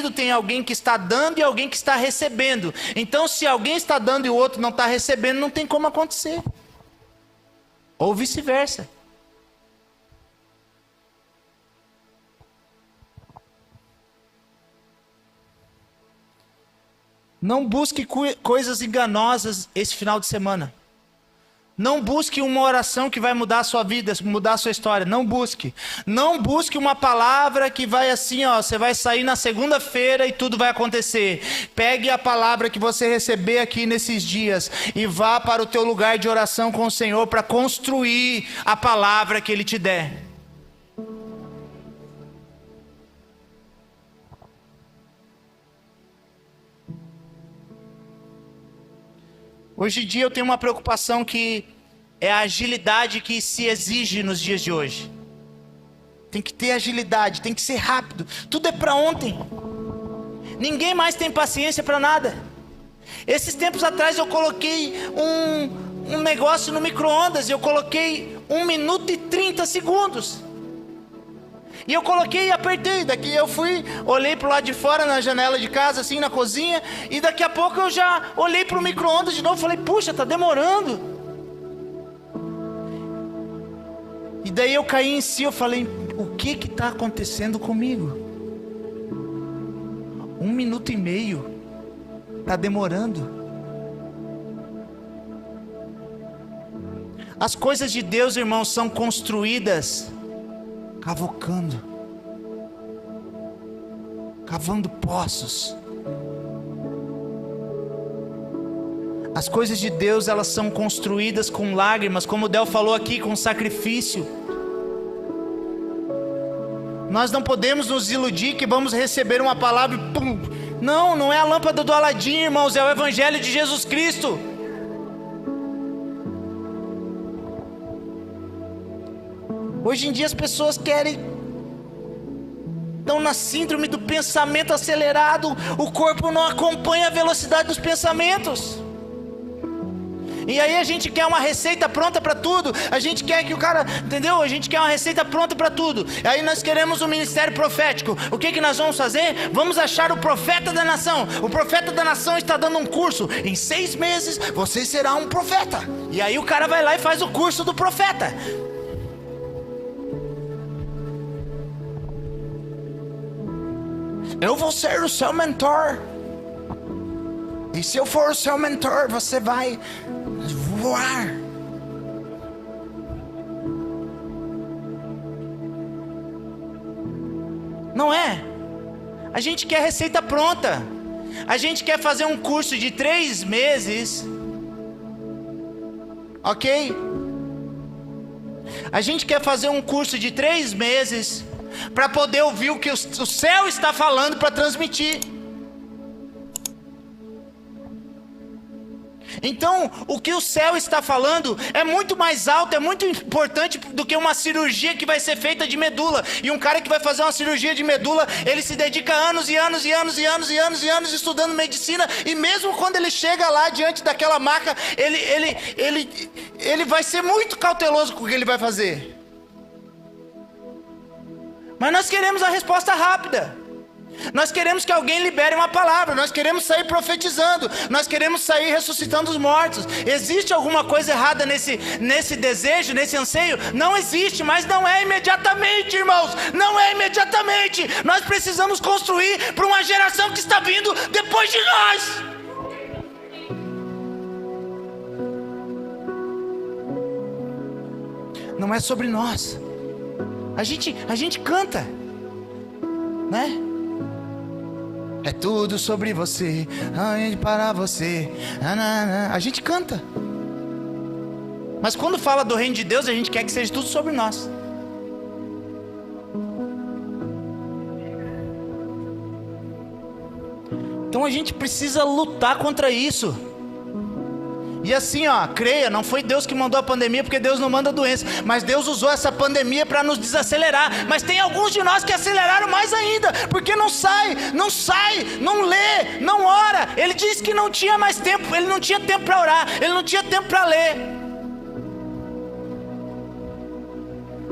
tem alguém que está dando e alguém que está recebendo. Então, se alguém está dando e o outro não está recebendo, não tem como acontecer. Ou vice-versa. Não busque coisas enganosas esse final de semana. Não busque uma oração que vai mudar a sua vida, mudar a sua história. Não busque. Não busque uma palavra que vai assim, ó, você vai sair na segunda-feira e tudo vai acontecer. Pegue a palavra que você receber aqui nesses dias e vá para o teu lugar de oração com o Senhor para construir a palavra que Ele te der. Hoje em dia eu tenho uma preocupação que é a agilidade que se exige nos dias de hoje. Tem que ter agilidade, tem que ser rápido. Tudo é para ontem. Ninguém mais tem paciência para nada. Esses tempos atrás eu coloquei um negócio no micro-ondas. Eu coloquei 1 minuto e 30 segundos. E eu coloquei e apertei. Daqui eu fui, olhei para o lado de fora na janela de casa, assim na cozinha. E daqui a pouco eu já olhei para o micro-ondas de novo. Falei, puxa, tá demorando. E daí eu caí em si, eu falei, o que está acontecendo comigo? 1 minuto e meio. Está demorando. As coisas de Deus, irmãos, são construídas cavocando, cavando poços. As coisas de Deus, elas são construídas com lágrimas, como o Del falou aqui, com sacrifício. Nós não podemos nos iludir que vamos receber uma palavra e pum. Não, não é a lâmpada do Aladim, irmãos, é o Evangelho de Jesus Cristo. Hoje em dia as pessoas estão na síndrome do pensamento acelerado. O corpo não acompanha a velocidade dos pensamentos. E aí a gente quer uma receita pronta para tudo. A gente quer que o cara, entendeu? A gente quer uma receita pronta para tudo. E aí nós queremos um ministério profético. O que nós vamos fazer? Vamos achar o profeta da nação. O profeta da nação está dando um curso. Em 6 meses você será um profeta. E aí o cara vai lá e faz o curso do profeta. Eu vou ser o seu mentor. E se eu for o seu mentor, você vai voar. Não é? A gente quer receita pronta. A gente quer fazer um curso de 3 meses. Ok? A gente quer fazer um curso de 3 meses para poder ouvir o que o céu está falando para transmitir. Então, o que o céu está falando é muito mais alto, é muito importante do que uma cirurgia que vai ser feita de medula. E um cara que vai fazer uma cirurgia de medula, ele se dedica anos e anos e anos e anos e anos e anos estudando medicina. E mesmo quando ele chega lá diante daquela maca, ele vai ser muito cauteloso com o que ele vai fazer. Mas nós queremos a resposta rápida. Nós queremos que alguém libere uma palavra. Nós queremos sair profetizando. Nós queremos sair ressuscitando os mortos. Existe alguma coisa errada nesse desejo, nesse anseio? Não existe, mas não é imediatamente, irmãos. Não é imediatamente. Nós precisamos construir para uma geração que está vindo depois de nós. Não é sobre nós. A gente canta, né? É tudo sobre você, para você. A gente canta. Mas quando fala do reino de Deus, a gente quer que seja tudo sobre nós. Então a gente precisa lutar contra isso. E assim, creia, não foi Deus que mandou a pandemia, porque Deus não manda doença, mas Deus usou essa pandemia para nos desacelerar. Mas tem alguns de nós que aceleraram mais ainda, porque não sai, não lê, não ora. Ele disse que não tinha mais tempo, ele não tinha tempo para orar, ele não tinha tempo para ler.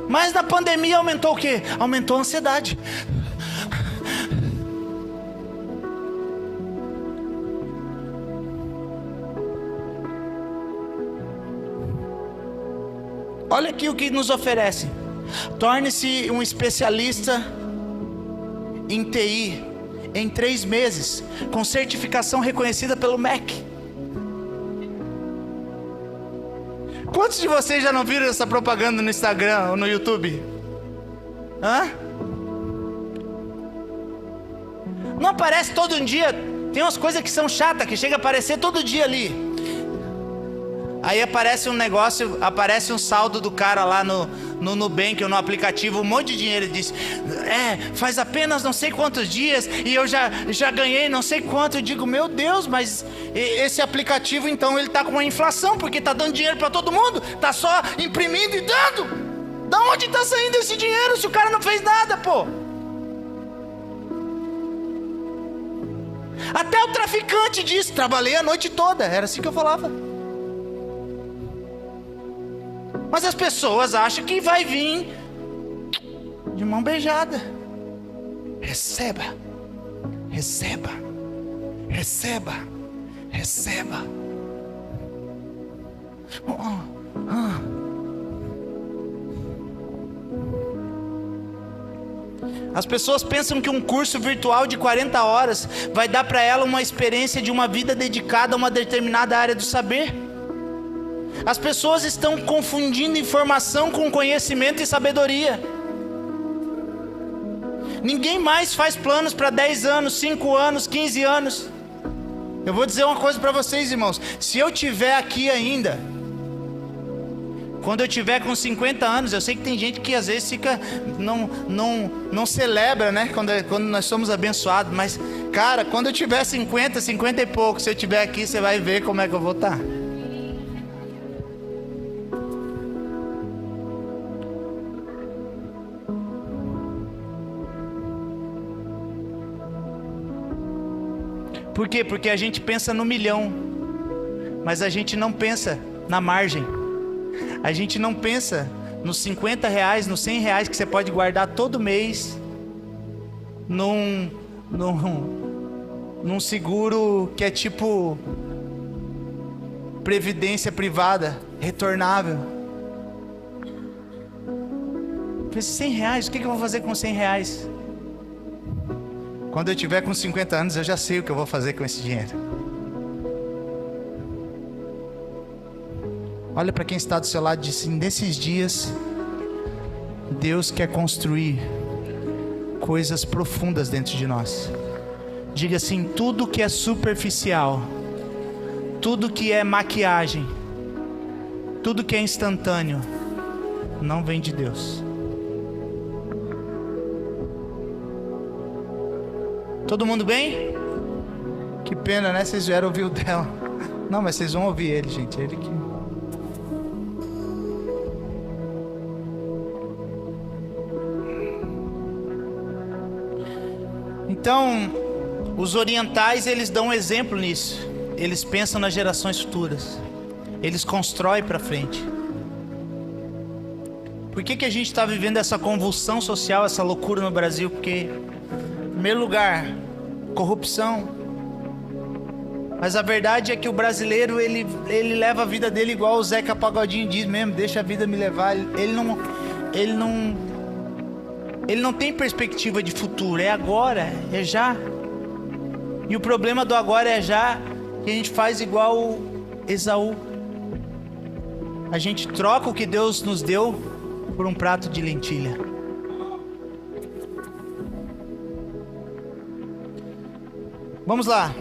Mas na pandemia aumentou o quê? Aumentou a ansiedade. Olha aqui o que nos oferece. Torne-se um especialista em TI em 3 meses, com certificação reconhecida pelo MEC. Quantos de vocês já não viram essa propaganda no Instagram ou no YouTube? Não aparece todo dia. Tem umas coisas que são chatas, que chega a aparecer todo dia ali. Aí aparece um negócio, aparece um saldo do cara lá no Nubank ou no aplicativo, um monte de dinheiro. Ele diz, faz apenas não sei quantos dias e eu já ganhei não sei quanto. Eu digo, meu Deus, mas esse aplicativo então ele está com uma inflação, porque está dando dinheiro para todo mundo, está só imprimindo e dando. Da onde está saindo esse dinheiro se o cara não fez nada, pô? Até o traficante disse, trabalhei a noite toda, era assim que eu falava. Mas as pessoas acham que vai vir de mão beijada. Receba, receba, receba, receba. As pessoas pensam que um curso virtual de 40 horas vai dar para ela uma experiência de uma vida dedicada a uma determinada área do saber. As pessoas estão confundindo informação com conhecimento e sabedoria. Ninguém mais faz planos para 10 anos, 5 anos, 15 anos. Eu vou dizer uma coisa para vocês, irmãos. Se eu estiver aqui ainda, quando eu tiver com 50 anos, eu sei que tem gente que às vezes fica, não celebra, né? Quando nós somos abençoados. Mas, cara, quando eu tiver 50 e pouco, se eu estiver aqui, você vai ver como é que eu vou estar. Por quê? Porque a gente pensa no milhão, mas a gente não pensa na margem. A gente não pensa nos 50 reais, nos 100 reais que você pode guardar todo mês num seguro que é tipo previdência privada, retornável. Pensei, 100 reais, o que eu vou fazer com 100 reais? Quando eu tiver com 50 anos, eu já sei o que eu vou fazer com esse dinheiro. Olha para quem está do seu lado e diz assim: nesses dias, Deus quer construir coisas profundas dentro de nós. Diga assim: tudo que é superficial, tudo que é maquiagem, tudo que é instantâneo, não vem de Deus. Todo mundo bem? Que pena, né? Vocês vieram ouvir o dela. Não, mas vocês vão ouvir ele, gente. Ele que... Então, os orientais, eles dão um exemplo nisso. Eles pensam nas gerações futuras. Eles constroem para frente. Por que a gente está vivendo essa convulsão social, essa loucura no Brasil? Porque, em primeiro lugar, corrupção. Mas a verdade é que o brasileiro, ele leva a vida dele igual o Zeca Pagodinho diz mesmo: deixa a vida me levar. Ele não tem perspectiva de futuro. É agora, é já. E o problema do agora é já, que a gente faz igual Esaú. A gente troca o que Deus nos deu por um prato de lentilha. Vamos lá.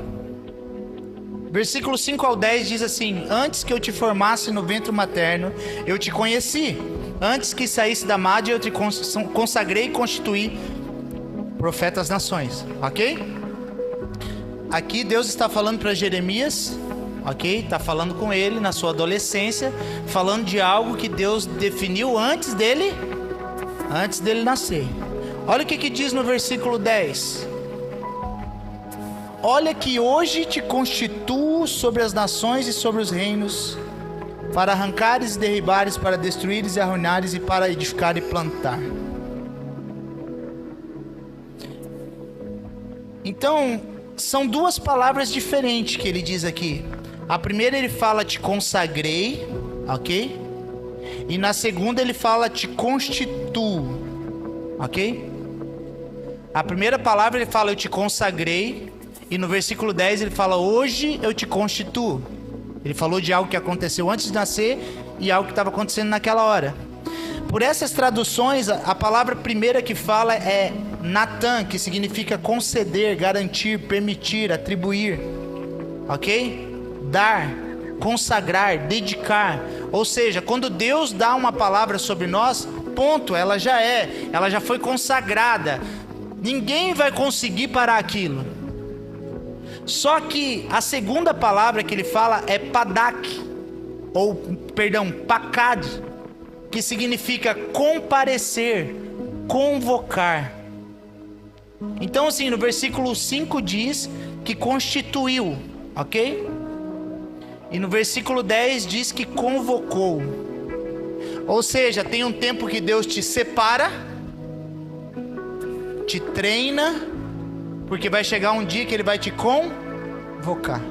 Versículo 5 ao 10 diz assim: antes que eu te formasse no ventre materno, eu te conheci. Antes que saísse da madre, eu te consagrei e constituí profeta às nações. Ok? Aqui Deus está falando para Jeremias. Ok? Está falando com ele na sua adolescência, falando de algo que Deus definiu antes dele nascer. Olha o que diz no versículo 10. Olha que hoje te constituo sobre as nações e sobre os reinos, para arrancares e derribares, para destruires e arruinares, e para edificar e plantar. Então, são duas palavras diferentes que ele diz aqui. A primeira ele fala te consagrei, ok? E na segunda ele fala te constituo, ok? A primeira palavra ele fala eu te consagrei. E no versículo 10 ele fala hoje eu te constituo. Ele falou de algo que aconteceu antes de nascer e algo que estava acontecendo naquela hora. Por essas traduções, a palavra primeira que fala é Natan, que significa conceder, garantir, permitir, atribuir. Ok? Dar, consagrar, dedicar. Ou seja, quando Deus dá uma palavra sobre nós, ponto, ela já foi consagrada. Ninguém vai conseguir parar aquilo. Só que a segunda palavra que ele fala é padak, pakad, que significa comparecer, convocar. Então assim, no versículo 5 diz que constituiu, ok? E no versículo 10 diz que convocou. Ou seja, tem um tempo que Deus te separa, te treina, porque vai chegar um dia que Ele vai te convocar.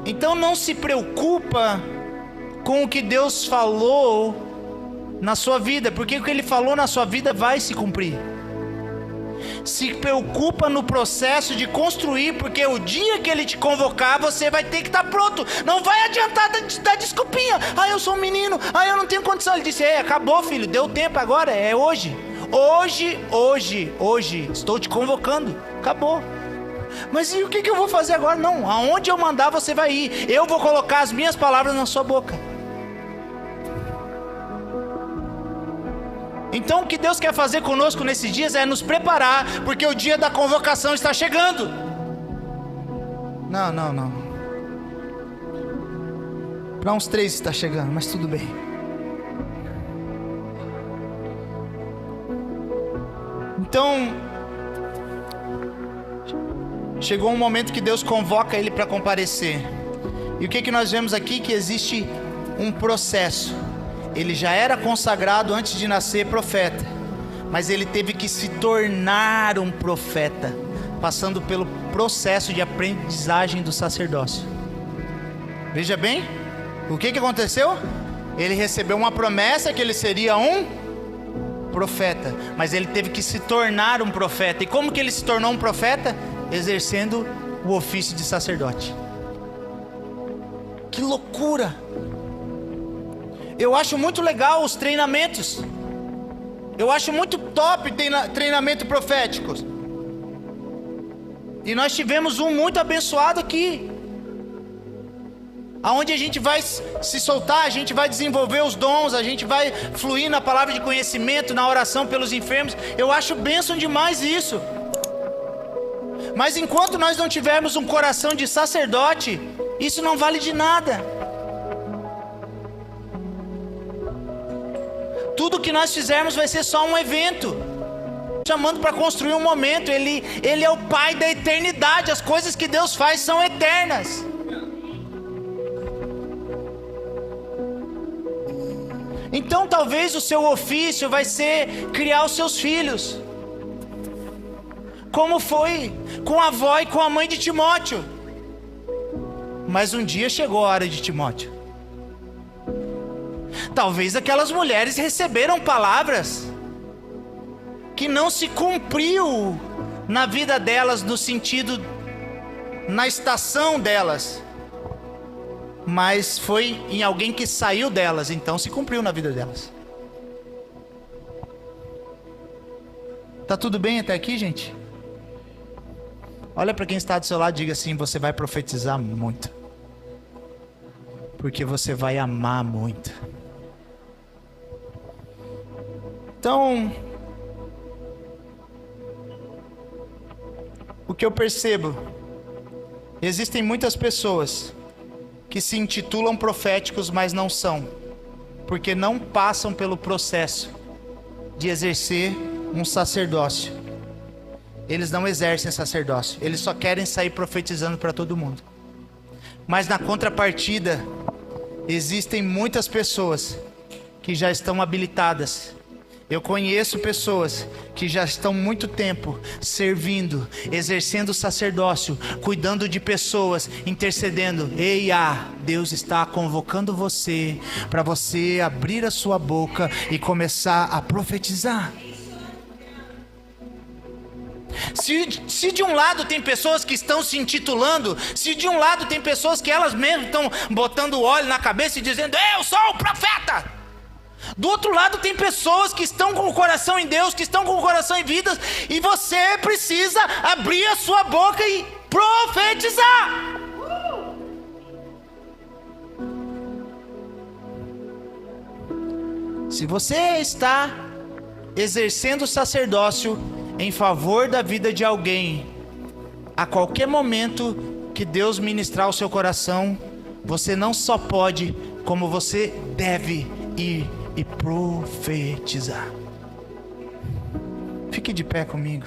Então não se preocupa com o que Deus falou na sua vida, porque o que Ele falou na sua vida vai se cumprir. Se preocupa no processo de construir, porque o dia que Ele te convocar, você vai ter que estar pronto. Não vai adiantar dar desculpinha. Eu sou um menino, eu não tenho condição. Ele disse, acabou filho, deu tempo agora, é hoje. Hoje, estou te convocando, acabou. Mas e o que eu vou fazer agora? Não, aonde eu mandar você vai ir. Eu vou colocar as minhas palavras na sua boca. Então o que Deus quer fazer conosco nesses dias é nos preparar, porque o dia da convocação está chegando. Não. Para uns 3 está chegando, mas tudo bem. Então, chegou um momento que Deus convoca ele para comparecer. E o que nós vemos aqui? Que existe um processo. Ele já era consagrado antes de nascer profeta, mas ele teve que se tornar um profeta, passando pelo processo de aprendizagem do sacerdócio. Veja bem, o que aconteceu? Ele recebeu uma promessa que ele seria um profeta, mas ele teve que se tornar um profeta. E como que ele se tornou um profeta? Exercendo o ofício de sacerdote. Que loucura! Eu acho muito legal os treinamentos. Eu acho muito top treinamento profético. E nós tivemos um muito abençoado aqui, aonde a gente vai se soltar, a gente vai desenvolver os dons, a gente vai fluir na palavra de conhecimento, na oração pelos enfermos. Eu acho bênção demais isso. Mas enquanto nós não tivermos um coração de sacerdote, isso não vale de nada. Tudo que nós fizermos vai ser só um evento, chamando para construir um momento. Ele é o Pai da eternidade. As coisas que Deus faz são eternas. Então talvez o seu ofício vai ser criar os seus filhos, como foi com a avó e com a mãe de Timóteo. Mas um dia chegou a hora de Timóteo. Talvez aquelas mulheres receberam palavras que não se cumpriu na vida delas, no sentido, na estação delas, mas foi em alguém que saiu delas, então se cumpriu na vida delas. Tá tudo bem até aqui, gente? Olha para quem está do seu lado e diga assim: você vai profetizar muito, porque você vai amar muito. Então, o que eu percebo, existem muitas pessoas que se intitulam proféticos, mas não são, porque não passam pelo processo de exercer um sacerdócio. Eles não exercem sacerdócio, eles só querem sair profetizando para todo mundo. Mas na contrapartida, existem muitas pessoas que já estão habilitadas. Eu conheço pessoas que já estão muito tempo servindo, exercendo sacerdócio, cuidando de pessoas, intercedendo. Deus está convocando você para você abrir a sua boca e começar a profetizar. Se de um lado tem pessoas que estão se intitulando, se de um lado tem pessoas que elas mesmas estão botando óleo na cabeça e dizendo: eu sou o profeta. Do outro lado tem pessoas que estão com o coração em Deus, que estão com o coração em vidas, e você precisa abrir a sua boca e profetizar. Se você está exercendo o sacerdócio em favor da vida de alguém, a qualquer momento que Deus ministrar o seu coração, você não só pode, como você deve ir e profetizar. Fique de pé comigo.